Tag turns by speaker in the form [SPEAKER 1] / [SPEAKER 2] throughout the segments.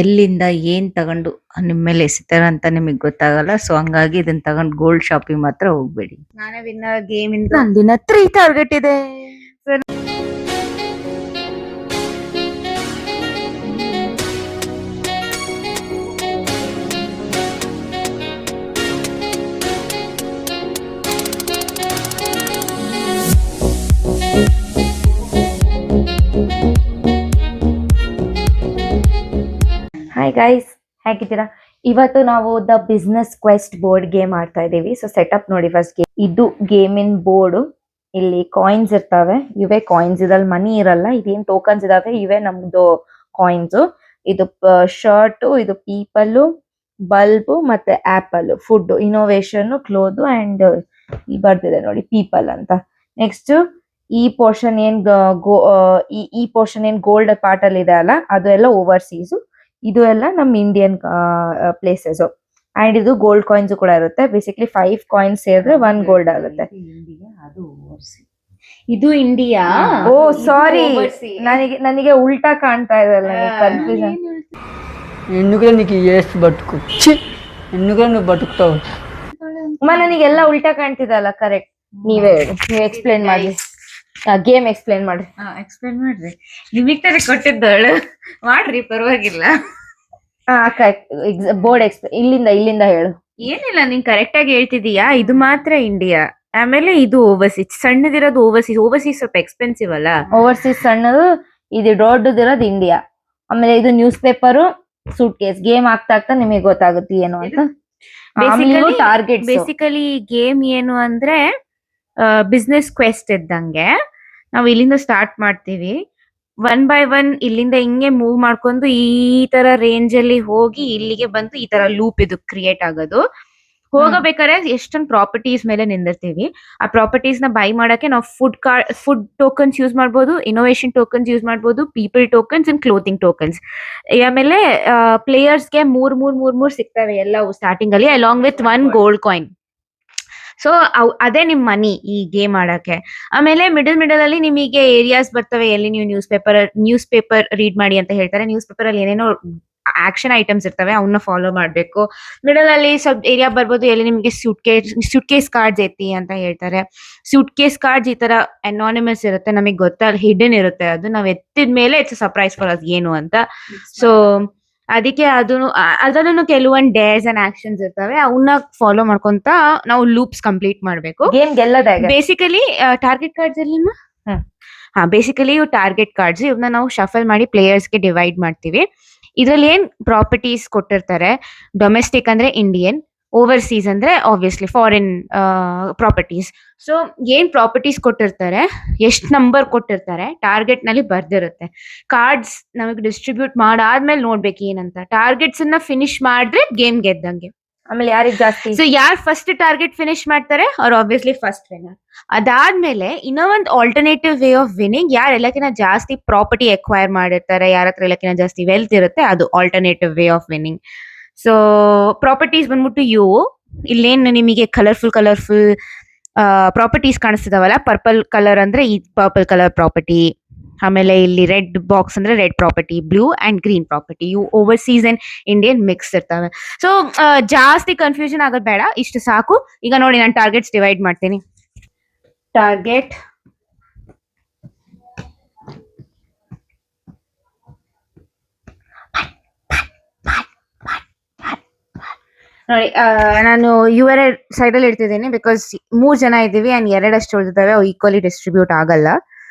[SPEAKER 1] ಎಲ್ಲಿಂದ ಏನ್ ತಗೊಂಡು ನಿಮ್ ಮೇಲೆ ಎಸಿತಾರ ಅಂತ ನಿಮಗ್ ಗೊತ್ತಾಗಲ್ಲ. ಸೊ ಹಂಗಾಗಿ ಇದನ್ನ ತಗೊಂಡ್ ಗೋಲ್ಡ್ ಶಾಪಿಂಗ್ ಮಾತ್ರ ಹೋಗ್ಬೇಡಿ.
[SPEAKER 2] ನಾನೇ ವಿನ್ನರ್ ಗೇಮ್ ಇಂದ.
[SPEAKER 1] ನಂದಿನ 3 ಟಾರ್ಗೆಟ್ ಇದೆ.
[SPEAKER 2] ಹಾಯ್ ಗೈಸ್, ಹೇಗಿದ್ದೀರಾ? ಇವತ್ತು ನಾವು the business quest board game ಆಡ್ತಾ ಇದೀವಿ. ಸೊ ಸೆಟಪ್ ನೋಡಿ ಫಸ್ಟ್ ಗೇಮ್. ಇದು ಗೇಮಿನ್ ಬೋರ್ಡ್. ಇಲ್ಲಿ ಕಾಯಿನ್ಸ್ ಇರ್ತವೆ, ಇವೇ ಕಾಯಿನ್ಸ್. ಇದ್ರಲ್ಲಿ ಮನಿ ಇರಲ್ಲ. ಇದೇನ್ ಟೋಕನ್ಸ್ ಇದಾವೆ ಇವೇ ನಮ್ದು ಕಾಯಿನ್ಸ್. ಇದು ಶರ್ಟ್, ಇದು ಪೀಪಲ್, ಬಲ್ಬ್ ಮತ್ತೆ apple. Food, innovation, cloth and ಬರ್ದಿದೆ ನೋಡಿ ಪೀಪಲ್ ಅಂತ. ನೆಕ್ಸ್ಟ್ ಈ ಪೋರ್ಷನ್ ಈ ಪೋರ್ಷನ್ ಏನ್ ಗೋಲ್ಡ್ ಪಾರ್ಟ್ ಅಲ್ಲಿ ಇದೆ ಅಲ್ಲ, ಅದು ಎಲ್ಲ ಓವರ್ಸೀಸ್. ಇದು ಎಲ್ಲ ನಮ್ ಇಂಡಿಯನ್ ಪ್ಲೇಸಸ್. ಅಂಡ್ ಇದು ಗೋಲ್ಡ್ ಕಾಯಿನ್ಸ್ ಕೂಡ ಇರುತ್ತೆ. ಬೇಸಿಕ್ಲಿ 5 ಕಾಯಿನ್ಸ್ ಸೇರಿದ್ರೆ 1 ಗೋಲ್ಡ್ ಆಗುತ್ತೆ.
[SPEAKER 1] ಇದು ಇಂಡಿಯಾ.
[SPEAKER 2] ಓ ಸಾರಿ, ನನಗೆ ಉಲ್ಟಾ ಕಾಣ್ತಾ ಇದೆಲ್ಲ, ಕನ್ಫ್ಯೂಷನ್.
[SPEAKER 3] ఎందుకు నీకు ఏస్ బతుకు ఎందుకు నువ్వు బతుకుతావు?
[SPEAKER 2] ನನಗೆಲ್ಲ ಉಲ್ಟಾ ಕಾಣ್ತಿದಲ್ಲ. ಕರೆಕ್ಟ್. ನೀವೇ ಎಕ್ಸ್ಪ್ಲೇನ್ ಮಾಡಿ. ಗೇಮ್ ಎಕ್ಸ್ಪ್ಲೇನ್ ಮಾಡ್ರಿ.
[SPEAKER 1] ಎಕ್ಸ್ಪ್ಲೇನ್ ಮಾಡ್ರಿ. ನಿಮಗ್ ತರ ಕೊಟ್ಟಿದ್ದಳು ಮಾಡ್ರಿ, ಪರವಾಗಿಲ್ಲ.
[SPEAKER 2] ಬೋರ್ಡ್ ಇಲ್ಲಿಂದ ಹೇಳು.
[SPEAKER 1] ಏನಿಲ್ಲ, ನೀನ್ ಕರೆಕ್ಟ್ ಆಗಿ ಹೇಳ್ತಿದೀಯಾ. ಇದು ಮಾತ್ರ ಇಂಡಿಯಾ, ಆಮೇಲೆ ಇದು ಓವರ್ಸೀಸ್. ಸಣ್ಣದಿರೋದು ಓವರ್ಸೀಸ್ ಸ್ವಲ್ಪ ಎಕ್ಸ್ಪೆನ್ಸಿವ್ ಅಲ್ಲ.
[SPEAKER 2] ಓವರ್ಸೀಸ್ ಸಣ್ಣದು, ಇದು ದೊಡ್ಡದಿರೋದು ಇಂಡಿಯಾ. ಆಮೇಲೆ ಇದು newspaper, suitcase. Game ಆಗ್ತಾ ನಿಮಗೆ ಗೊತ್ತಾಗುತ್ತೆ ಏನು ಅಂತ. ಟಾರ್ಗೆಟ್.
[SPEAKER 1] ಬೇಸಿಕಲಿ ಗೇಮ್ ಏನು ಅಂದ್ರೆ ಬಿಸ್ನೆಸ್ ಕ್ವೆಸ್ಟ್ ಇದ್ದಂಗೆ. ನಾವು ಇಲ್ಲಿಂದ ಸ್ಟಾರ್ಟ್ ಮಾಡ್ತೀವಿ. 1 by 1 ಇಲ್ಲಿಂದ ಹಿಂಗೆ ಮೂವ್ ಮಾಡ್ಕೊಂಡು ಈ ತರ ರೇಂಜ್ ಅಲ್ಲಿ ಹೋಗಿ ಇಲ್ಲಿಗೆ ಬಂದು ಈ ತರ ಲೂಪ್ ಇದು ಕ್ರಿಯೇಟ್ ಆಗೋದು. ಹೋಗಬೇಕಾದ್ರೆ ಎಷ್ಟೊಂದು ಪ್ರಾಪರ್ಟೀಸ್ ಮೇಲೆ ನಿಂದಿರ್ತೀವಿ. ಆ ಪ್ರಾಪರ್ಟೀಸ್ ನ ಬೈ ಮಾಡಕ್ಕೆ ನಾವು ಫುಡ್ ಟೋಕನ್ಸ್ ಯೂಸ್ ಮಾಡ್ಬೋದು, ಇನೋವೇಷನ್ ಟೋಕನ್ಸ್ ಯೂಸ್ ಮಾಡ್ಬೋದು, people tokens and clothing tokens. ಆಮೇಲೆ ಪ್ಲೇಯರ್ಸ್ಗೆ ಮೂರ್ ಸಿಗ್ತವೆ ಎಲ್ಲವೂ ಸ್ಟಾರ್ಟಿಂಗ್ ಅಲ್ಲಿ, along with 1 gold coin. So ಅದೇ ನಿಮ್ ಮನಿ ಈ ಗೇಮ್ ಆಡಕ್ಕೆ. ಆಮೇಲೆ ಮಿಡಲ್ ಅಲ್ಲಿ ನಿಮಗೆ ಏರಿಯಾಸ್ ಬರ್ತವೆ, ಎಲ್ಲಿ ನೀವು ನ್ಯೂಸ್ ಪೇಪರ್ ರೀಡ್ ಮಾಡಿ ಅಂತ ಹೇಳ್ತಾರೆ. ನ್ಯೂಸ್ ಪೇಪರ್ ಅಲ್ಲಿ ಏನೇನೋ ಆಕ್ಷನ್ ಐಟಮ್ಸ್ ಇರ್ತವೆ, ಅವನ್ನ ಫಾಲೋ ಮಾಡ್ಬೇಕು. ಮಿಡಲ್ ಅಲ್ಲಿ ಸ್ವಲ್ಪ ಏರಿಯಾ ಬರ್ಬೋದು, ಎಲ್ಲಿ ನಿಮಗೆ ಸೂಟ್ ಕೇಸ್ ಕಾರ್ಡ್ಸ್ ಐತಿ ಅಂತ ಹೇಳ್ತಾರೆ. ಸೂಟ್ ಕೇಸ್ ಕಾರ್ಡ್ಸ್ ಈ ತರ ಅನಾನಿಮಸ್ ಇರುತ್ತೆ, ನಮಗೆ ಗೊತ್ತಲ್ಲ, ಹಿಡನ್ ಇರುತ್ತೆ. ಅದು ನಾವ್ ಎತ್ತಿದ ಮೇಲೆ ಇಟ್ಸ್ ಸರ್ಪ್ರೈಸ್ ಫಾರ್ ಅಸ್ ಏನು ಅಂತ. ಸೊ ಅದಕ್ಕೆ ಅದನ್ನು ಕೆಲವೊಂದು ಡೇರ್ಸ್ ಅಂಡ್ ಆಕ್ಷನ್ಸ್ ಇರ್ತವೆ, ಅವನ್ನ ಫಾಲೋ ಮಾಡ್ಕೊಂತ ನಾವು ಲೂಪ್ಸ್ ಕಂಪ್ಲೀಟ್ ಮಾಡ್ಬೇಕು.
[SPEAKER 2] ಗೇಮ್ ಗೆಲ್ಲೋದಾಗ
[SPEAKER 1] ಬೇಸಿಕಲಿ ಟಾರ್ಗೆಟ್ ಕಾರ್ಡ್ಸ್ ಅಲ್ಲಿ ಬೇಸಿಕಲಿ ಇವು ಟಾರ್ಗೆಟ್ ಕಾರ್ಡ್ಸ್. ಇವನ್ನ ನಾವು ಶಫಲ್ ಮಾಡಿ ಪ್ಲೇಯರ್ಸ್ಗೆ ಡಿವೈಡ್ ಮಾಡ್ತೀವಿ. ಇದ್ರಲ್ಲಿ ಏನ್ ಪ್ರಾಪರ್ಟೀಸ್ ಕೊಟ್ಟಿರ್ತಾರೆ, ಡೊಮೆಸ್ಟಿಕ್ ಅಂದ್ರೆ ಇಂಡಿಯನ್, ಓವರ್ಸೀಸ್ ಅಂದ್ರೆ ಆಬ್ವಿಯಸ್ಲಿ ಫಾರಿನ್ ಪ್ರಾಪರ್ಟೀಸ್. ಸೊ ಏನ್ ಪ್ರಾಪರ್ಟೀಸ್ ಕೊಟ್ಟಿರ್ತಾರೆ, ಎಷ್ಟ್ ನಂಬರ್ ಕೊಟ್ಟಿರ್ತಾರೆ, ಟಾರ್ಗೆಟ್ ನಲ್ಲಿ ಬರ್ದಿರುತ್ತೆ. ಕಾರ್ಡ್ಸ್ ನಮಗೆ ಡಿಸ್ಟ್ರಿಬ್ಯೂಟ್ ಮಾಡಾದ್ಮೇಲೆ ನೋಡ್ಬೇಕು ಏನಂತ. ಟಾರ್ಗೆಟ್ಸ್ ಅನ್ನ ಫಿನಿಶ್ ಮಾಡಿದ್ರೆ ಗೇಮ್ ಗೆದ್ದಂಗೆ.
[SPEAKER 2] ಆಮೇಲೆ ಯಾರಿಗೆ ಜಾಸ್ತಿ,
[SPEAKER 1] ಸೊ ಯಾರು ಫಸ್ಟ್ ಟಾರ್ಗೆಟ್ ಫಿನಿಶ್ ಮಾಡ್ತಾರೆ ಅವ್ರು ಆಬ್ವಿಯಸ್ಲಿ ಫಸ್ಟ್ ವಿನ್ನರ್. ಅದಾದ್ಮೇಲೆ ಇನ್ನೂ ಒಂದು ಆಲ್ಟರ್ನೇಟಿವ್ ವೇ ಆಫ್ ವಿನ್ನಿಂಗ್, ಯಾರು ಎಲ್ಲಕ್ಕಿಂತ ಜಾಸ್ತಿ ಪ್ರಾಪರ್ಟಿ ಎಕ್ವೈರ್ ಮಾಡಿರ್ತಾರೆ, ಯಾರ ಹತ್ರ ಎಲ್ಲಕ್ಕಿಂತ ಜಾಸ್ತಿ ವೆಲ್ತ್ ಇರುತ್ತೆ, ಅದು alternative way of winning. So properties ಬಂದ್ಬಿಟ್ಟು ಇವು. ಇಲ್ಲೇನು ನಿಮಗೆ ಕಲರ್ಫುಲ್ ಪ್ರಾಪರ್ಟೀಸ್ ಕಾಣಿಸ್ತಿದಾವಲ್ಲ, ಪರ್ಪಲ್ ಕಲರ್ ಅಂದ್ರೆ ಈ ಪರ್ಪಲ್ ಕಲರ್ ಪ್ರಾಪರ್ಟಿ. ಆಮೇಲೆ ಇಲ್ಲಿ ರೆಡ್ ಬಾಕ್ಸ್ ಅಂದ್ರೆ red property, blue and green property. ಇವು ಓವರ್ಸೀಸ್ ಅಂಡ್ ಇಂಡಿಯನ್ ಮಿಕ್ಸ್ ಇರ್ತವೆ. ಸೊ ಜಾಸ್ತಿ ಕನ್ಫ್ಯೂಷನ್ ಆಗೋದು ಬೇಡ, ಇಷ್ಟು ಸಾಕು. ಈಗ ನೋಡಿ, ನಾನು ಟಾರ್ಗೆಟ್ಸ್ ಡಿವೈಡ್ ಮಾಡ್ತೀನಿ. ಟಾರ್ಗೆಟ್ ನೋಡಿ, ನಾನು ಇವರ ಸೈಡ್ ಅಲ್ಲಿ ಇಡ್ತಿದ್ದೀನಿ. ಬಿಕಾಸ್ 3 ಜನ ಇದ್ದೀವಿ ಅಂಡ್ 2 ಅಷ್ಟು ಉಳಿದಿದ್ದಾವೆ, ಅವು ಈಕ್ವಲಿ ಡಿಸ್ಟ್ರಿಬ್ಯೂಟ್ ಆಗಲ್ಲ.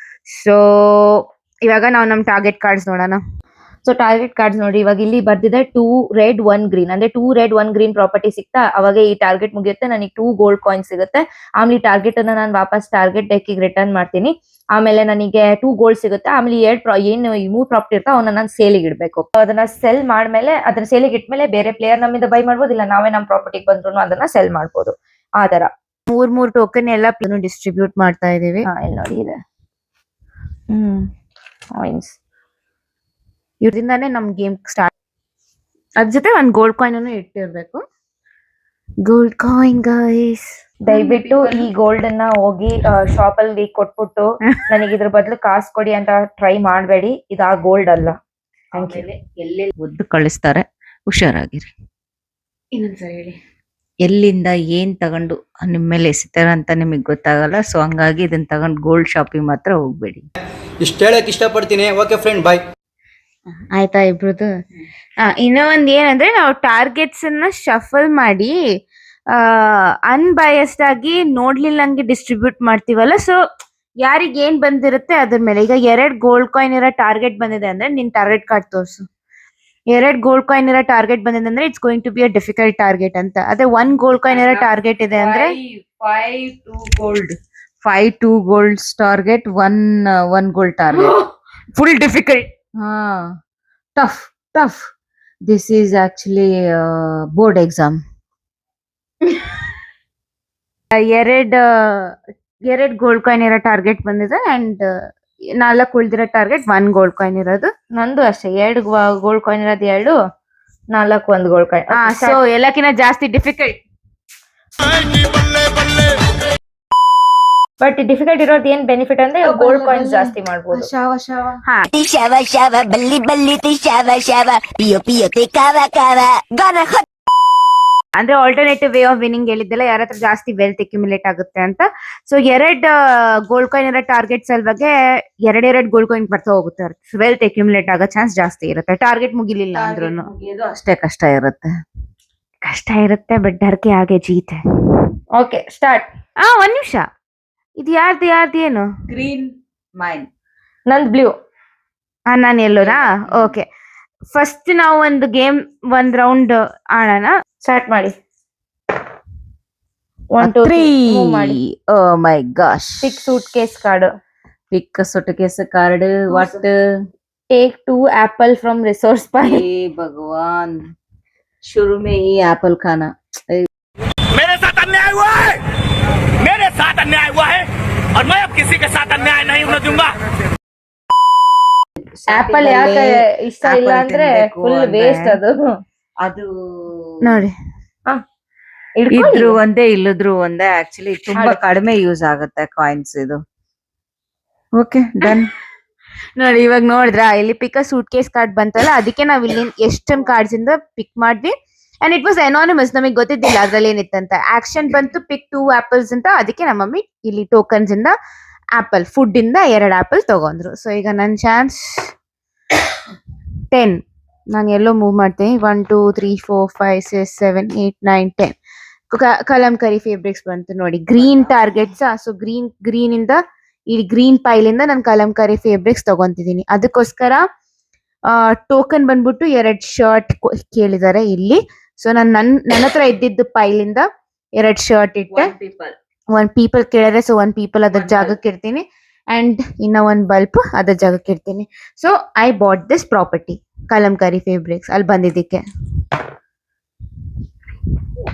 [SPEAKER 1] ಸೊ ಇವಾಗ ನಾವು ನಮ್ ಟಾರ್ಗೆಟ್ ಕಾರ್ಡ್ಸ್ ನೋಡೋಣ.
[SPEAKER 2] ಸೊ ಟಾರ್ಗೆಟ್ ಕಾರ್ಡ್ಸ್ ನೋಡಿ, ಇವಾಗ ಇಲ್ಲಿ ಬರ್ದಿದೆ 2 ರೆಡ್ 1 ಗ್ರೀನ್. ಅಂದ್ರೆ 2 ರೆಡ್ 1 ಗ್ರೀನ್ ಪ್ರಾಪರ್ಟಿ ಸಿಗ್ತಾ ಅವಾಗ ಈ ಟಾರ್ಗೆಟ್ ಮುಗಿಯುತ್ತೆ. ನನಗೆ 2 ಗೋಲ್ಡ್ ಕಾಯಿನ್ ಸಿಗುತ್ತೆ. ಆಮೇಲೆ ಟಾರ್ಗೆಟ್ ಅನ್ನ ನಾನು ವಾಪಸ್ ಟಾರ್ಗೆಟ್ ಡೆಕ್ಕಿಗೆ ರಿಟರ್ನ್ ಮಾಡ್ತೀನಿ. ಆಮೇಲೆ ನನಗೆ 2 ಗೋಲ್ಡ್ ಸಿಗುತ್ತೆ. ಆಮೇಲೆ ಏನು ಈ 3 ಪ್ರಾಪರ್ಟಿ ಇರ್ತಾವ ಅವನ್ನ ನಾನು ಸೇಲಿಗೆ ಇಡಬೇಕು. ಅದನ್ನ ಸೆಲ್ ಮಾಡ್ಮೇಲೆ, ಅದನ್ನ ಸೇಲಿಗೆ ಇಟ್ಮೇಲೆ ಬೇರೆ ಪ್ಲೇಯರ್ ನಮ್ಮಿಂದ ಬೈ ಮಾಡ್ಬೋದು, ಇಲ್ಲ ನಾವೇ ನಮ್ ಪ್ರಾಪರ್ಟಿಗೆ ಬಂದ್ರು ಅದನ್ನ ಸೆಲ್ ಮಾಡ್ಬೋದು. ಆ ತರ
[SPEAKER 1] 3 ಟೋಕನ್ ಎಲ್ಲ ಡಿಸ್ಟ್ರಿಬ್ಯೂಟ್ ಮಾಡ್ತಾ ಇದೀವಿ.
[SPEAKER 2] ಇಲ್ಲಿ ನೋಡಿ ಇದೆ ಕಾಯಿನ್ಸ್.
[SPEAKER 1] ಇದ್ರಿಂದಾನೇ ನಮ್ ಗೇಮ್ ಸ್ಟಾರ್ಟ್. ಅದ್ರ ಜೊತೆ 1 ಗೋಲ್ಡ್ ಕಾಯಿನ್ ಅನ್ನು ಇಟ್ಟಿರ್ಬೇಕು. ಗೋಲ್ಡ್ ಕಾಯಿನ್ ಗೈಸ್,
[SPEAKER 2] ದಯವಿಟ್ಟು ಈ ಗೋಲ್ಡ್ ಅನ್ನ ಹೋಗಿ ಶಾಪ್ ಅಲ್ಲಿ ಕೊಟ್ಬಿಟ್ಟು ನನಗೆ ಇದ್ರ ಬದಲು ಕಾಸು ಕೊಡಿ ಅಂತ ಟ್ರೈ ಮಾಡಬೇಡಿ. ಇದು ಆ ಗೋಲ್ಡ್ ಅಲ್ಲ. Thank you.
[SPEAKER 1] ಎಲ್ಲೆಲ್ಲಿ ಒದ್ದು ಕಳಿಸ್ತಾರೆ, ಹುಷಾರಾಗಿರಿ. ಇನ್ನೊಂದ್ಸರಿ ಹೇಳಿ. ಎಲ್ಲಿಂದ ಏನ್ ತಗೊಂಡು ನಿಮ್ ಮೇಲೆ ಎಸಿತಾರ ಅಂತ ನಿಮಗ್ ಗೊತ್ತಾಗಲ್ಲ. ಸೊ ಹಂಗಾಗಿ ಇದನ್ನ ತಗೊಂಡು ಗೋಲ್ಡ್ ಶಾಪಿಂಗ್ ಮಾತ್ರ ಹೋಗ್ಬೇಡಿ.
[SPEAKER 4] ಇಷ್ಟ ಹೇಳಕ್ ಇಷ್ಟಪಡ್ತೀನಿ. ಓಕೆ ಫ್ರೆಂಡ್, ಬಾಯ್.
[SPEAKER 1] ಆಯ್ತಾ ಇಬ್ರದ್ದು? ಇನ್ನೂ ಒಂದ್ ಏನಂದ್ರೆ, ನಾವು ಟಾರ್ಗೆಟ್ಸ್ ಅನ್ನ ಶಫಲ್ ಮಾಡಿ ಅನ್ಬಯಸ್ಡ್ ಆಗಿ ನೋಡ್ಲಿಲ್ಲಂಗೆ ಡಿಸ್ಟ್ರಿಬ್ಯೂಟ್ ಮಾಡ್ತೀವಲ್ಲ. ಸೊ ಯಾರಿಗ್ ಏನ್ ಬಂದಿರುತ್ತೆ ಅದ್ರ ಮೇಲೆ. ಈಗ 2 ಗೋಲ್ಡ್ ಕಾಯಿನ್ ಇರೋ ಟಾರ್ಗೆಟ್ ಬಂದಿದೆ ಅಂದ್ರೆ ನಿನ್ ಟಾರ್ಗೆಟ್ ಕಾರ್ಡ್ ತೋರ್ಸು. 2 ಗೋಲ್ಡ್ ಕಾಯಿನ್ ಇರೋ ಟಾರ್ಗೆಟ್ ಬಂದಿದೆ ಅಂದ್ರೆ it's going to be a difficult target ಅಂತ. ಅದೇ 1 ಗೋಲ್ಡ್ ಕಾಯಿನ್ ಇರೋ ಟಾರ್ಗೆಟ್ ಇದೆ ಅಂದ್ರೆ 5 2 golds target, 1 gold target. Full difficult. Tough. This is actually board exam. 2 gold coin ಇರೋ ಟಾರ್ಗೆಟ್ ಬಂದಿದೆ ಅಂಡ್ 4 ಉಳಿದಿರೋ ಟಾರ್ಗೆಟ್ 1 ಗೋಲ್ಡ್ ಕಾಯಿನ್ ಇರೋದು.
[SPEAKER 2] ನಂದು ಅಷ್ಟೇ 2 ಗೋಲ್ಡ್ ಕಾಯಿನ್ ಇರೋದು 2, 4 1 ಗೋಲ್ಡ್ ಕಾಯಿನ್.
[SPEAKER 1] ಸೊ ಎಲ್ಲಕ್ಕಿಂತ ಜಾಸ್ತಿ ಡಿಫಿಕಲ್ಟ್.
[SPEAKER 2] ಬಟ್ ಡಿಫಿಕಲ್ಟ್ ಇರೋದು ಏನ್ ಬೆನಿಫಿಟ್ ಅಂದ್ರೆ ಗೋಲ್ಡ್ ಕಾಯಿನ್ಸ್ ಜಾಸ್ತಿ ಮಾಡ್ಬೋದು.
[SPEAKER 1] ಹಾ,
[SPEAKER 5] Shava shava balli balli ti shava shava pio pio te kava kava gana hot.
[SPEAKER 1] ಅಂದ್ರೆ ಆಲ್ಟರ್ನೇಟಿವ್ ವೇ ಆಫ್ ವಿನಿಂಗ್ ಹೇಳಿದ್ದೆಲ್ಲ, ಯಾರ ಹತ್ರ ಜಾಸ್ತಿ ವೆಲ್ತ್ ಅಕ್ಯುಮುಲೇಟ್ ಆಗುತ್ತೆ ಅಂತ. ಸೊ 2 ಗೋಲ್ಡ್ ಕಾಯಿನ್ ಇರೋ ಟಾರ್ಗೆಟ್ಸ್ ಅಲ್ವಾಗೆ 2 ಗೋಲ್ಡ್ ಕಾಯಿನ್ ಬರ್ತಾ ಹೋಗುತ್ತೆ. ವೆಲ್ತ್ ಅಕ್ಯುಮುಲೇಟ್ ಆಗೋ ಚಾನ್ಸ್ ಜಾಸ್ತಿ ಇರುತ್ತೆ. ಟಾರ್ಗೆಟ್ ಮುಗಿಲಿಲ್ಲ ಅಂದ್ರೂ ಅಷ್ಟೇ ಕಷ್ಟ ಇರುತ್ತೆ. ಬಟ್ ಡರ್ಗೆ ಹಾಗೆ ಜೀತೆ.
[SPEAKER 2] Okay, start.
[SPEAKER 1] 1 ನಿಮಿಷ. ಇದು ಯಾರ್ದು ಏನು?
[SPEAKER 3] Green main.
[SPEAKER 2] ನಂದ್ ಬ್ಲೂ.
[SPEAKER 1] ನಾನು ಎಲ್ಲೋನಾ? ಓಕೆ, ಫಸ್ಟ್ ನಾವು ಒಂದು ಗೇಮ್ 1 ರೌಂಡ್ ಆಡೋಣ.
[SPEAKER 2] ಸ್ಟಾರ್ಟ್ ಮಾಡಿ. 1 2 3 ಮೂವ್ ಮಾಡಿ.
[SPEAKER 1] Oh my gosh.
[SPEAKER 2] Pick suitcase card.
[SPEAKER 1] Pick suitcase card. What?
[SPEAKER 2] Take 2 apple from resource pile.
[SPEAKER 1] हे भगवान, शुरू में ही एप्पल खाना.
[SPEAKER 6] मेरे साथ अन्याय हुआ है और मैं अब किसी के साथ अन्याय नहीं होने दूंगा.
[SPEAKER 2] ಆಪಲ್ ಯಾಕೆ ಇಷ್ಟ ಇಲ್ಲ ಅಂದ್ರೆ ಫುಲ್ ವೇಸ್ಟ್ ಅದು
[SPEAKER 1] ನೋಡಿ, ಇದ್ರು ಒಂದೇ ಇಲ್ಲದ್ರು ಒಂದೇ. ಆಕ್ಚುಲಿ ತುಂಬಾ ಕಡಿಮೆ ಯೂಸ್ ಆಗುತ್ತೆ ಕಾಯಿನ್ಸ್ ಇದು. Okay, done. ನೋಡಿ, ಇವಾಗ ನೋಡಿದ್ರ ಇಲ್ಲಿ ಪಿಕ್ ಸೂಟ್ ಕೇಸ್ ಕಾರ್ಡ್ ಬಂತಲ್ಲ, ಅದಕ್ಕೆ ನಾವ್ ಇಲ್ಲಿ ಎಷ್ಟೊಂದು ಕಾರ್ಡ್ಸ್ ಇಂದ ಪಿಕ್ ಮಾಡಿದ್ವಿ. ಅಂಡ್ ಇಟ್ ವಾಸ್ ಅನಾನಿಮಸ್, ನಮಗೆ ಗೊತ್ತಿದ್ದಿಲ್ಲ ಅದ್ರಲ್ಲಿ ಏನಿತ್ತಂತ. ಆಕ್ಷನ್ ಬಂತು ಪಿಕ್ 2 ಆಪಲ್ಸ್ ಅಂತ. ಅದಕ್ಕೆ ನಮ್ಮ ಮಮ್ಮಿ ಇಲ್ಲಿ ಟೋಕನ್ಸ್ ಇಂದ ಆಪಲ್, ಫುಡ್ ಇಂದ 2 ಆಪಲ್ ತಗೊಂಡ್ರು. ಸೊ ಈಗ ನನ್ ಚಾನ್ಸ್ 10. ನಾನು ಎಲ್ಲೋ ಮೂವ್ ಮಾಡ್ತೀನಿ. 1 2 3 4 5 6 7 8 9 10. ಕಲಂಕರಿ ಫೇಬ್ರಿಕ್ಸ್ ಬಂತು ನೋಡಿ. Green targets. ಸೊ ಗ್ರೀನ್ ಇಂದ ಈ ಗ್ರೀನ್ ಪೈಲ್ ಇಂದ ನಾನು ಕಲಂಕರಿ ಫೇಬ್ರಿಕ್ಸ್ ತಗೊಂತಿದ್ದೀನಿ. ಅದಕ್ಕೋಸ್ಕರ ಟೋಕನ್ ಬಂದ್ಬಿಟ್ಟು 2 ಶರ್ಟ್ ಕೇಳಿದ್ದಾರೆ ಇಲ್ಲಿ. ಸೊ ನನ್ನ ಹತ್ರ ಇದ್ದಿದ್ದು ಪೈಲ್ ಇಂದ 2 ಶರ್ಟ್ ಇಟ್ಟೆ. 1 ಪೀಪಲ್ ಕೇಳಿದ್ರೆ, ಸೊ 1 ಪೀಪಲ್ ಅದ್ರ ಜಾಗಕ್ಕೆ ಇರ್ತೀನಿ. ಅಂಡ್ ಇನ್ನ 1 ಬಲ್ಪ್ ಅದ್ರ ಜಾಗಕ್ಕೆ ಇರ್ತೀನಿ. So I bought this property, Kalamkari fabrics ಅಲ್ಲಿ ಬಂದಿದ್ದಕ್ಕೆ.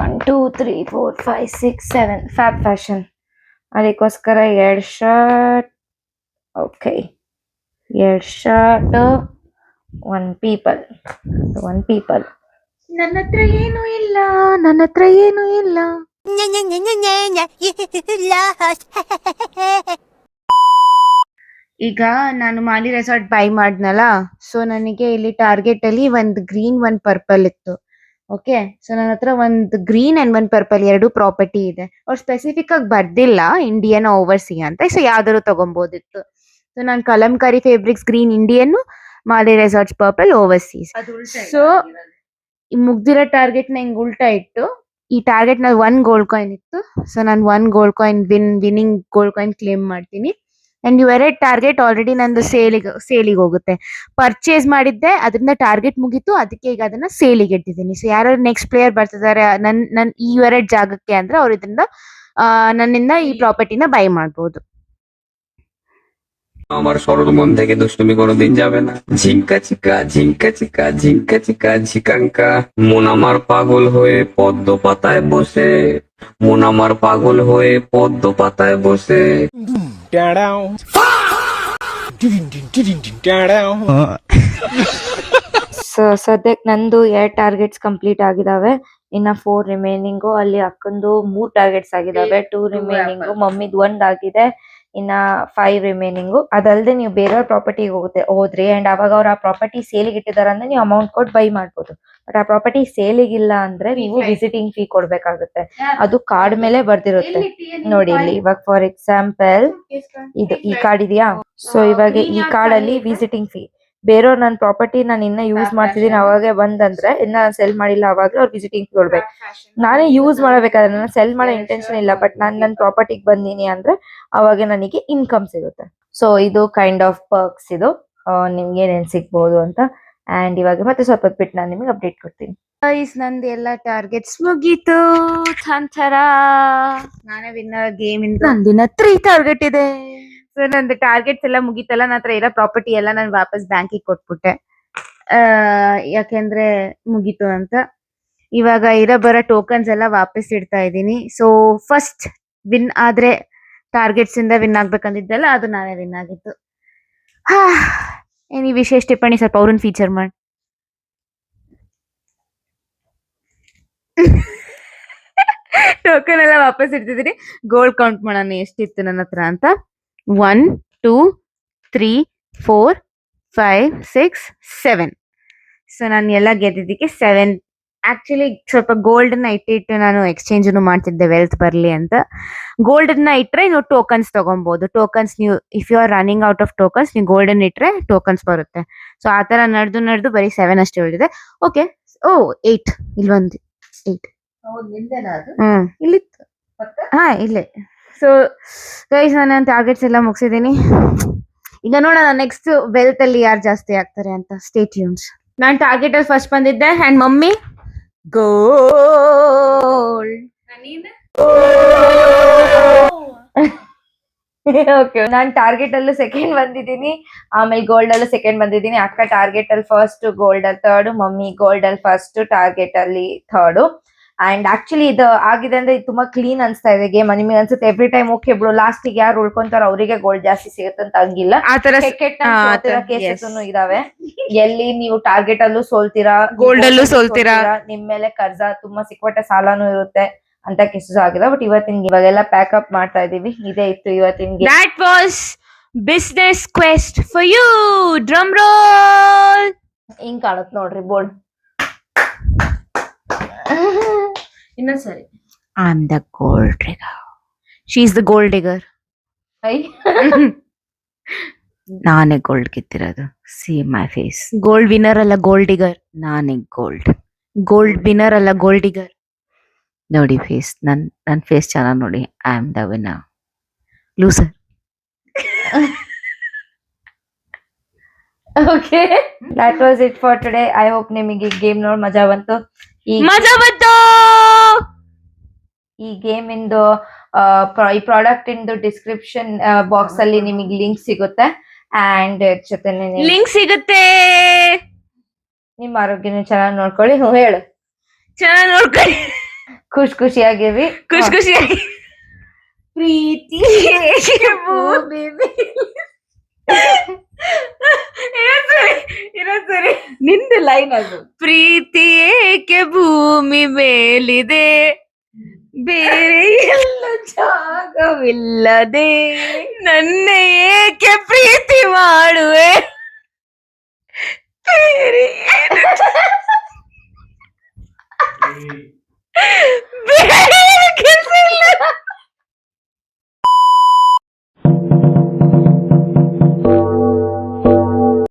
[SPEAKER 2] 1 2 3 4 5 6 7 ಫ್ಯಾಬ್ ಫ್ಯಾಷನ್. ಅದಕ್ಕೋಸ್ಕರ 2 ಶರ್ಟ್. Okay, 2 shirt, 1 people.
[SPEAKER 1] ನನ್ನ ಹತ್ರ ಏನೂ ಇಲ್ಲ.
[SPEAKER 5] Nya nya nya nya nya nya lost.
[SPEAKER 1] ಈಗ ನಾನು ಮಾಲಿ ರೆಸಾರ್ಟ್ ಬೈ ಮಾಡ್ನಲ್ಲ. ಸೊ ನನಗೆ ಇಲ್ಲಿ ಟಾರ್ಗೆಟ್ ಅಲ್ಲಿ 1 ಗ್ರೀನ್ 1 ಪರ್ಪಲ್ ಇತ್ತು. ಓಕೆ, ಸೊ ನನ್ನ ಹತ್ರ 1 ಗ್ರೀನ್ ಅಂಡ್ 1 ಪರ್ಪಲ್ 2 ಪ್ರಾಪರ್ಟಿ ಇದೆ. ಅವ್ರು ಸ್ಪೆಸಿಫಿಕ್ ಆಗಿ ಬರ್ದಿಲ್ಲ ಇಂಡಿಯನ್ ಓವರ್ಸಿ ಅಂತ. ಸೊ ಯಾವ್ದಾದ್ರು ತಗೊಬೋದಿತ್ತು. ಸೊ ನಾನು Kalamkari fabrics green Indian, Mali resorts purple overseas. So ಮುಗ್ದಿರೋ ಟಾರ್ಗೆಟ್ ನ ಹಿಂಗ್ ಉಲ್ಟಾ ಇಟ್ಟು, ಈ ಟಾರ್ಗೆಟ್ ನಲ್ಲಿ 1 ಗೋಲ್ಡ್ ಕಾಯಿನ್ ಇತ್ತು. ಸೊ ನಾನು 1 gold coin winning gold coin claim ಮಾಡ್ತೀನಿ. ಅಂಡ್ ಇವೆರಡು ಟಾರ್ಗೆಟ್ ಆಲ್ರೆಡಿ ನಂದು ಸೇಲಿಗೆ ಹೋಗುತ್ತೆ. ಪರ್ಚೇಸ್ ಮಾಡಿದ್ದೆ, ಅದರಿಂದ ಟಾರ್ಗೆಟ್ ಮುಗೀತು. ಅದಕ್ಕೆ ಈಗ ಅದನ್ನ ಸೇಲಿಗೆ ಇಟ್ಟಿದ್ದೀನಿ. ಸೊ ಯಾರು ನೆಕ್ಸ್ಟ್ ಪ್ಲೇಯರ್ ಬರ್ತಿದ್ದಾರೆ ನನ್ ಈ 2 ಜಾಗಕ್ಕೆ ಅಂದ್ರೆ ಅವ್ರು ಇದರಿಂದ ನನ್ನಿಂದ ಈ ಪ್ರಾಪರ್ಟಿನ ಬೈ ಮಾಡ್ಬೋದು.
[SPEAKER 7] আমার সরল মন থেকে দুষ্টুমি কোনোদিন যাবে না। ঝিঙ্কা চিকা ঝিঙ্কা চিকা ঝিঙ্কা চিকা ঝিকাঙ্কা, মন আমার পাগল হয়ে পদ্ম পাতায় বসে, মন আমার পাগল হয়ে পদ্ম পাতায় বসে।
[SPEAKER 2] ಸೊ ಸದ್ಯಕ್ಕೆ ನಂದು 2 ಟಾರ್ಗೆಟ್ಸ್ ಕಂಪ್ಲೀಟ್ ಆಗಿದಾವೆ. ಇನ್ನ 4 ರಿಮೈನಿಂಗು. ಅಲ್ಲಿ ಅಕ್ಕಂದು 3 ಟಾರ್ಗೆಟ್ಸ್ ಆಗಿದಾವೆ. 2 ರಿಮೈನಿಂಗು. ಮಮ್ಮಿದ್ 1 ಆಗಿದೆ. ಇನ್ನ 5 ರಿಮೈನಿಂಗು. ಅದಲ್ಲದೆ ನೀವು ಬೇರೆಯವ್ರ ಪ್ರಾಪರ್ಟಿಗೆ ಹೋದ್ರಿ ಅಂಡ್ ಅವಾಗ ಅವ್ರ ಆ ಪ್ರಾಪರ್ಟಿ ಸೇಲಿಗೆ ಇಟ್ಟಿದಾರೆ ಅಂದ್ರೆ ನೀವು ಅಮೌಂಟ್ ಕೊಟ್ಟು ಬೈ ಮಾಡ್ಬೋದು. ಬಟ್ ಆ ಪ್ರಾಪರ್ಟಿ ಸೇಲಿಗಿಲ್ಲ ಅಂದ್ರೆ ನೀವು ವಿಸಿಟಿಂಗ್ ಫೀ ಕೊಡ್ಬೇಕಾಗುತ್ತೆ. ಅದು ಕಾರ್ಡ್ ಮೇಲೆ ಬರ್ದಿರುತ್ತೆ ನೋಡಿ ಇಲ್ಲಿ. ಇವಾಗ ಫಾರ್ ಎಕ್ಸಾಂಪಲ್ ಇದು ಈ ಕಾರ್ಡ್ ಇದೆಯಾ, ಸೊ ಇವಾಗ ಈ ಕಾರ್ಡ್ ಅಲ್ಲಿ ವಿಸಿಟಿಂಗ್ ಫೀ. ಬೇರೆಯವ್ರು ನನ್ನ ಪ್ರಾಪರ್ಟಿ ನಾನು ಇನ್ನ ಯೂಸ್ ಮಾಡ್ತಿದ್ದೀನಿ ಅವಾಗ ಬಂದಂದ್ರೆ, ಇನ್ನ ಸೆಲ್ ಮಾಡಿಲ್ಲ ಅವಾಗ ಅವ್ರು ವಿಸಿಟಿಂಗ್ ಫೀ ಕೊಡ್ಬೇಕು. ನಾನೇ ಯೂಸ್ ಮಾಡಬೇಕಾದ್ರೆ ನನ್ನ ಸೆಲ್ ಮಾಡೋ ಇಂಟೆನ್ಷನ್ ಇಲ್ಲ, ಬಟ್ ನಾನು ನನ್ನ ಪ್ರಾಪರ್ಟಿಗೆ ಬಂದೀನಿ ಅಂದ್ರೆ ಅವಾಗ ನನಗೆ ಇನ್ಕಮ್ ಸಿಗುತ್ತೆ. ಸೊ ಇದು ಕೈಂಡ್ ಆಫ್ ಪರ್ಕ್ಸ್. ಇದು ನಿಮ್ಗೆ ಏನೇನ್ ಸಿಗ್ಬಹುದು ಅಂತ. ಅಂಡ್ ಇವಾಗ ಮತ್ತೆ ಸ್ವಲ್ಪ ಹೊತ್ತು ಬಿಟ್ಟು ನಾನು ನಿಮಗೆ ಅಪ್ಡೇಟ್ ಕೊಡ್ತೀನಿ.
[SPEAKER 1] ಗೈಸ್, ನಂದು ಎಲ್ಲ ಟಾರ್ಗೆಟ್ಸ್ ಮುಗೀತು. ಥರ ನಾನೇ ವಿನ್ನರ್ ಗೇಮ್ ಇಂದ. ನಂದಿನ 3 ಟಾರ್ಗೆಟ್ ಇದೆ. ಸೊ ನಂದು ಟಾರ್ಗೆಟ್ಸ್ ಎಲ್ಲ ಮುಗೀತಲ್ಲ, ನನ್ನ ಹತ್ರ ಇರೋ ಪ್ರಾಪರ್ಟಿ ಎಲ್ಲ ನಾನು ವಾಪಸ್ ಬ್ಯಾಂಕಿಗೆ ಕೊಟ್ಬಿಟ್ಟೆ. ಯಾಕೆಂದ್ರೆ ಮುಗೀತು ಅಂತ. ಇವಾಗ ಬರೋ ಟೋಕನ್ಸ್ ಎಲ್ಲ ವಾಪಸ್ ಇಡ್ತಾ ಇದ್ದೀನಿ. ಸೊ ಫಸ್ಟ್ ವಿನ್ ಆದ್ರೆ ಟಾರ್ಗೆಟ್ಸ್ ಇಂದ ವಿನ್ ಆಗ್ಬೇಕಂದಿದ್ದಲ್ಲ, ಅದು ನಾನೇ ವಿನ್ ಆಗಿತ್ತು. ಏನಿ ವಿಶೇಷ ಟಿಪ್ಪಣಿ ಸ್ವಲ್ಪ ಅವ್ರನ್ನ ಫೀಚರ್ ಮಾಡಿ. ಟೋಕನ್ ಎಲ್ಲ ವಾಪಸ್ ಇಡ್ತಿದ್ದೀನಿ. ಗೋಲ್ಡ್ ಕೌಂಟ್ ಮಾಡೋಣ ಎಷ್ಟಿತ್ತು ನನ್ನ ಹತ್ರ ಅಂತ. 1 2 3 4 5 6 7. ಸೊ ನಾನು ಎಲ್ಲ ಗೆದ್ದಿದ್ದಕ್ಕೆ 7. ಆಕ್ಚುಲಿ ಸ್ವಲ್ಪ ಗೋಲ್ಡ್ ನ ಇಟ್ಟಿಟ್ಟು ನಾನು ಎಕ್ಸ್ಚೇಂಜ್ ಮಾಡ್ತಿದ್ದೆ ವೆಲ್ತ್ ಬರ್ಲಿ ಅಂತ. ಗೋಲ್ಡ್ ನ ಇಟ್ರೆ ನೀವು ಟೋಕನ್ಸ್ ತಗೊಬಹುದು. ಟೋಕನ್ಸ್ ನೀವು if you are running out of tokens, ನೀವು ಗೋಲ್ಡನ್ ಇಟ್ರೆ ಟೋಕನ್ಸ್ ಬರುತ್ತೆ. ಸೊ ಆ ತರ ನಡೆದು ಬರೀ 7 ಅಷ್ಟೇ ಉಳಿದಿದೆ. ಓಕೆ. 8 ಇಲ್ಲೊಂದು 8. ಇಲ್ಲಿತ್ತು. ಇಲ್ಲೇ. ಸೊ ಗೈಸ್, ನಾನು ಟಾರ್ಗೆಟ್ಸ್ ಎಲ್ಲ ಮುಗಿಸಿದೀನಿ. ಈಗ ನೋಡೋಣ ನೆಕ್ಸ್ಟ್ ವೆಲ್ತ್ ಅಲ್ಲಿ ಯಾರು ಜಾಸ್ತಿ ಆಗ್ತಾರೆ ಅಂತ. Stay tunes. ನಾನು ಟಾರ್ಗೆಟ್ ಅಲ್ಲಿ ಫಸ್ಟ್ ಬಂದಿದ್ದೆ and mummy gold.
[SPEAKER 2] Okay, non target ಅಲ್ಲೂ ಸೆಕೆಂಡ್ ಬಂದಿದ್ದೀನಿ, ಆಮೇಲೆ ಗೋಲ್ಡ್ ಅಲ್ಲೂ ಸೆಕೆಂಡ್ ಬಂದಿದ್ದೀನಿ. ಅಕ್ಕ ಟಾರ್ಗೆಟ್ ಅಲ್ಲಿ ಫಸ್ಟ್, ಗೋಲ್ಡ್ ಅಲ್ಲಿ ಥರ್ಡ್, ಮಮ್ಮಿ ಗೋಲ್ಡ್ ಅಲ್ಲಿ ಫಸ್ಟ್, ಟಾರ್ಗೆಟ್ ಅಲ್ಲಿ ಥರ್ಡ್. ಅಂಡ್ ಆಕ್ಚುಲಿ ಇದು ಆಗಿದೆ ಅಂದ್ರೆ ಇದು ತುಂಬಾ ಕ್ಲೀನ್ ಅನ್ಸ್ತಾ ಇದೆ ಗೇಮ್. ನಿಮಗೆ ಅನ್ಸುತ್ತೆ ಎವ್ರಿ ಟೈಮ್ ಓಕೆ ಬಿಡು, ಲಾಸ್ಟ್ ಗೆ ಯಾರು ಉಳ್ಕೊಂತಾರ ಅವರಿಗೆ ಗೋಲ್ಡ್ ಜಾಸ್ತಿ ಸಿಗುತ್ತೆ ಅಂತ. ಹಂಗಿಲ್ಲ, ಕೇಸಸ್ ಇದಾವೆ. ಎಲ್ಲಿ ನೀವು ಟಾರ್ಗೆಟ್ ಅಲ್ಲೂ ಸೋಲ್ತೀರಾ,
[SPEAKER 1] ಗೋಲ್ಡ್ ಅಲ್ಲೂ ಸೋಲ್ತೀರಾ,
[SPEAKER 2] ನಿಮ್ ಮೇಲೆ ಕರ್ಜ ತುಂಬಾ ಸಿಕ್ವಟ್ಟೆ ಸಾಲಾನು ಇರುತ್ತೆ ಅಂತ ಕೇಸಸ್ ಆಗಿದೆ. ಬಟ್ ಇವಾಗೆಲ್ಲ ಪ್ಯಾಕಪ್ ಮಾಡ್ತಾ ಇದೀವಿ. ಇದೇ ಇತ್ತು ಇವತ್ತಿನ.
[SPEAKER 1] That was business quest for you. Drum roll.
[SPEAKER 2] ಹಿಂಗ್ ಕಾಣುತ್ತೆ ನೋಡ್ರಿ ಬೋರ್ಡ್. ಇನ್ನೊಂದ್ಸರಿ.
[SPEAKER 1] I'm the gold digger. She's the gold digger. ನಾನೇ ಗೋಲ್ಡ್ ಗೆದ್ದಿರೋದು. See my face. Gold winner ಅಲ್ಲ ಗೋಲ್ಡ್ ಡಿಗರ್. ನಾನೇ ಗೋಲ್ಡ್ ವಿನ್ನರ್ ಅಲ್ಲ ಗೋಲ್ಡ್ ಡಿಗರ್. ನೋಡಿ ಫೇಸ್, ನನ್ನ ಫೇಸ್ ಚೆನ್ನಾಗಿ ನೋಡಿ. I am the winner. Loser.
[SPEAKER 2] Okay, that was it for today. I hope ನಿಮಗೆ ಗೇಮ್ ನೋಡಿ ಮಜಾ ಬಂತು. ಈ ಗೇಮ್ ಇಂದು ಈ ಪ್ರಾಡಕ್ಟ್ ಇಂದು ಡಿಸ್ಕ್ರಿಪ್ಷನ್ ಬಾಕ್ಸ್ ಅಲ್ಲಿ ನಿಮಗೆ ಲಿಂಕ್ ಸಿಗುತ್ತೆ. ಅಂಡ್ ಜೊತೆನೆ
[SPEAKER 1] ಲಿಂಕ್ ಸಿಗುತ್ತೆ.
[SPEAKER 2] ನಿಮ್ಮ ಆರೋಗ್ಯನ ಚೆನ್ನಾಗಿ ನೋಡ್ಕೊಳ್ಳಿ. ಹೇಳು.
[SPEAKER 1] ಚೆನ್ನಾಗಿ ನೋಡ್ಕೊಳ್ಳಿ.
[SPEAKER 2] ಖುಷಿಯಾಗಿರಿ.
[SPEAKER 1] ಖುಷಿಯಾಗಿ. ಪ್ರೀತಿ ಇನ್ನೊಂದ್ಸರಿ ನಿಂದು ಲೈನ್ ಅದು. ಪ್ರೀತಿ ಏಕೆ ಭೂಮಿ ಮೇಲಿದೆ, ಬೇರೆ ಎಲ್ಲ ಜಾಗವಿಲ್ಲದೆ, ನನ್ನ ಏಕೆ ಪ್ರೀತಿ ಮಾಡುವೆ, ಬೇರೆ ಏನು